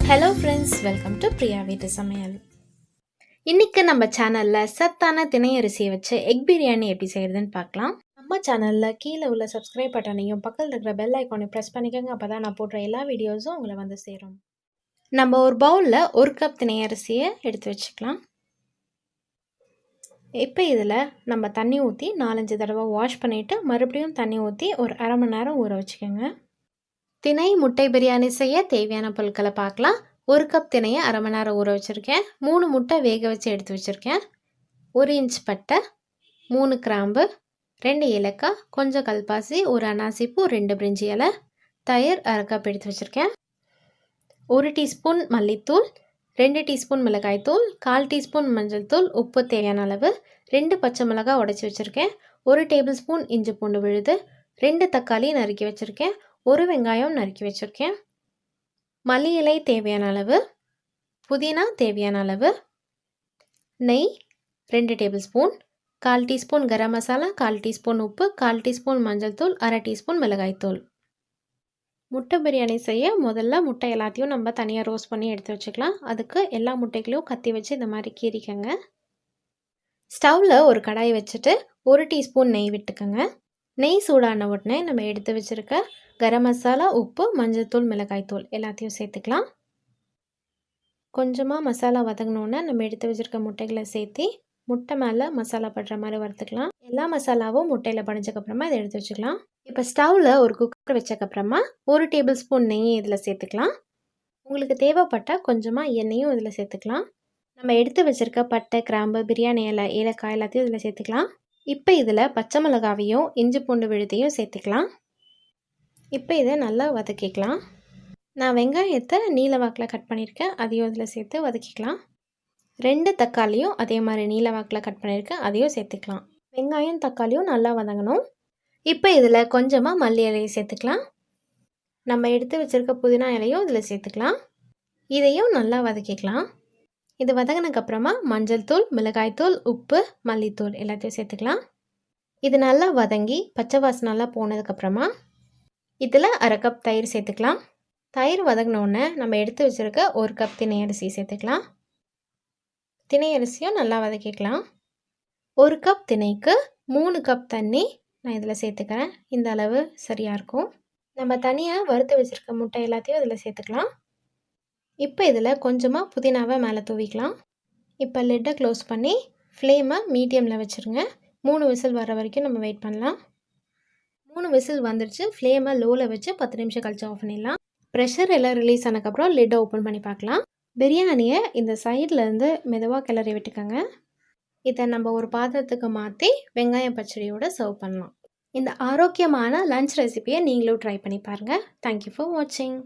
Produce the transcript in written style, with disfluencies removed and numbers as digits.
Hello friends, welcome to Priya வீட்டு சமையல். இன்றைக்கி நம்ம சேனலில் சத்தான திணை அரிசியை வச்சு எக் பிரியாணி எப்படி செய்கிறதுன்னு பார்க்கலாம். நம்ம சேனலில் கீழே உள்ள சப்ஸ்கிரைப் பட்டனையும் பக்கத்தில் இருக்கிற பெல் ஐக்கானையும் ப்ரெஸ் பண்ணிக்கோங்க. அப்போ தான் நான் போடுற எல்லா வீடியோஸும் உங்களை வந்து சேரும். நம்ம ஒரு பவுலில் 1 கப் திணை அரிசியை எடுத்து வச்சுக்கலாம். இப்போ இதில் நம்ம தண்ணி ஊற்றி 4-5 தடவை வாஷ் பண்ணிவிட்டு மறுபடியும் தண்ணி ஊற்றி ஒரு அரை மணி நேரம் ஊற வச்சுக்கோங்க. திணை முட்டை பிரியாணி செய்ய தேவையான பொருட்களை பார்க்கலாம். 1 கப் திணையை அரை மணி நேரம் ஊற வச்சுருக்கேன். 3 முட்டை வேக வச்சு எடுத்து வச்சுருக்கேன். 1 இன்ச் பட்டை, 3 கிராம்பு, 2 ஏலக்காய், கொஞ்சம் கல்பாசி, 1 அன்னாசிப்பூ, 2 பிரிஞ்சி இலை, தயிர் அரை கப் எடுத்து வச்சுருக்கேன். 1 டீஸ்பூன் மல்லித்தூள், 2 டீஸ்பூன் மிளகாய்த்தூள், 1/4 டீஸ்பூன் மஞ்சள் தூள், உப்பு தேவையான அளவு, 2 பச்சை மிளகாய் உடைச்சி வச்சுருக்கேன், 1 டேபிள் ஸ்பூன் இஞ்சி பூண்டு விழுது, 2 தக்காளி நறுக்கி வச்சுருக்கேன், 1 வெங்காயம் நறுக்கி வச்சுருக்கேன், மல்லி இலை தேவையான அளவு, புதினா தேவையான அளவு, நெய் 2 table spoon, 1/4 teaspoon garam masala, 1/4 teaspoon உப்பு, 1/4 டீஸ்பூன் மஞ்சள் தூள், அரை டீஸ்பூன் மிளகாய்த்தூள். முட்டை பிரியாணி செய்ய முதல்ல முட்டை எல்லாத்தையும் நம்ம தனியாக ரோஸ்ட் பண்ணி எடுத்து வச்சுக்கலாம். அதுக்கு எல்லா முட்டைகளையும் கத்தி வச்சு இந்த மாதிரி கீறிக்கங்க. ஸ்டவ்வில் ஒரு கடாய் வச்சுட்டு 1 டீஸ்பூன் நெய் விட்டுக்கோங்க. நெய் சூடான உடனே நம்ம எடுத்து வச்சுருக்க கரம் மசாலா, உப்பு, மஞ்சள்தூள், மிளகாய்த்தூள் எல்லாத்தையும் சேர்த்துக்கலாம். கொஞ்சமாக மசாலா வதங்கினோன்னே நம்ம எடுத்து வச்சுருக்க முட்டைகளை சேர்த்து முட்டை மேலே மசாலா படுற மாதிரி வறுத்துக்கலாம். எல்லா மசாலாவும் முட்டையில் படிஞ்சக்கப்புறமா இதை எடுத்து வச்சுக்கலாம். இப்போ ஸ்டவ்வில் ஒரு குக்கர் வச்சக்கப்புறமா 1 டேபிள் ஸ்பூன் நெய் இதில் சேர்த்துக்கலாம். உங்களுக்கு தேவைப்பட்டால் கொஞ்சமாக எண்ணெயும் இதில் சேர்த்துக்கலாம். நம்ம எடுத்து வச்சுருக்க பட்டை, கிராம்பு, பிரியாணி இலை, ஏலக்காய் எல்லாத்தையும் இதில் சேர்த்துக்கலாம். இப்போ இதில் பச்சை மிளகாவையும் இஞ்சி பூண்டு விழுதையும் சேர்த்துக்கலாம். இப்போ இதை நல்லா வதக்கிக்கலாம். நான் வெங்காயத்தை நீல வாக்கில் கட் பண்ணியிருக்கேன், அதையும் இதில் சேர்த்து வதக்கிக்கலாம். 2 தக்காளியும் அதே மாதிரி நீல வாக்கில் கட் பண்ணியிருக்கேன், அதையும் சேர்த்துக்கலாம். வெங்காயம் தக்காளியும் நல்லா வதங்கணும். இப்போ இதில் கொஞ்சமாக மல்லி இலையை சேர்த்துக்கலாம். நம்ம எடுத்து வச்சுருக்க புதினா இலையும் இதில் சேர்த்துக்கலாம். இதையும் நல்லா வதக்கிக்கலாம். இது வதங்கினதுக்கப்புறமா மஞ்சள் தூள், மிளகாய்த்தூள், உப்பு, மல்லித்தூள் எல்லாத்தையும் சேர்த்துக்கலாம். இது நல்லா வதங்கி பச்சை வாசனை நல்லா போனதுக்கப்புறமா இதில் அரை கப் தயிர் சேர்த்துக்கலாம். தயிர் வதங்கினோடனே நம்ம எடுத்து வச்சுருக்க 1 கப் திணை அரிசி சேர்த்துக்கலாம். திணை அரிசியும் நல்லா வதக்கிக்கலாம். 1 கப் திணைக்கு 3 கப் தண்ணி நான் இதில் சேர்த்துக்கிறேன். இந்த அளவு சரியாக இருக்கும். நம்ம தனியாக வறுத்து வச்சுருக்க முட்டை எல்லாத்தையும் இதில் சேர்த்துக்கலாம். இப்போ இதில் கொஞ்சமாக புதினாவை மேலே தூவிக்கலாம். இப்போ லிட்டை க்ளோஸ் பண்ணி ஃப்ளேமை மீடியமில் வச்சுருங்க. 3 விசில் வர வரைக்கும் நம்ம வெயிட் பண்ணலாம். 3 விசில் வந்துடுச்சு. ஃப்ளேமை லோவில் வச்சு 10 நிமிஷம் கழிச்சு ஆஃப் பண்ணிடலாம். ப்ரெஷர் எல்லாம் ரிலீஸ் ஆனதுக்கப்புறம் லிட்டை ஓப்பன் பண்ணி பார்க்கலாம். பிரியாணியை இந்த சைட்லேருந்து மெதுவாக கிளறி விட்டுக்கோங்க. இதை நம்ம ஒரு பாத்திரத்துக்கு மாற்றி வெங்காயம் பச்சடியோடு சர்வ் பண்ணலாம். இந்த ஆரோக்கியமான லஞ்ச் ரெசிபியை நீங்களும் ட்ரை பண்ணி பாருங்கள். தேங்க்யூ ஃபார் வாட்சிங்.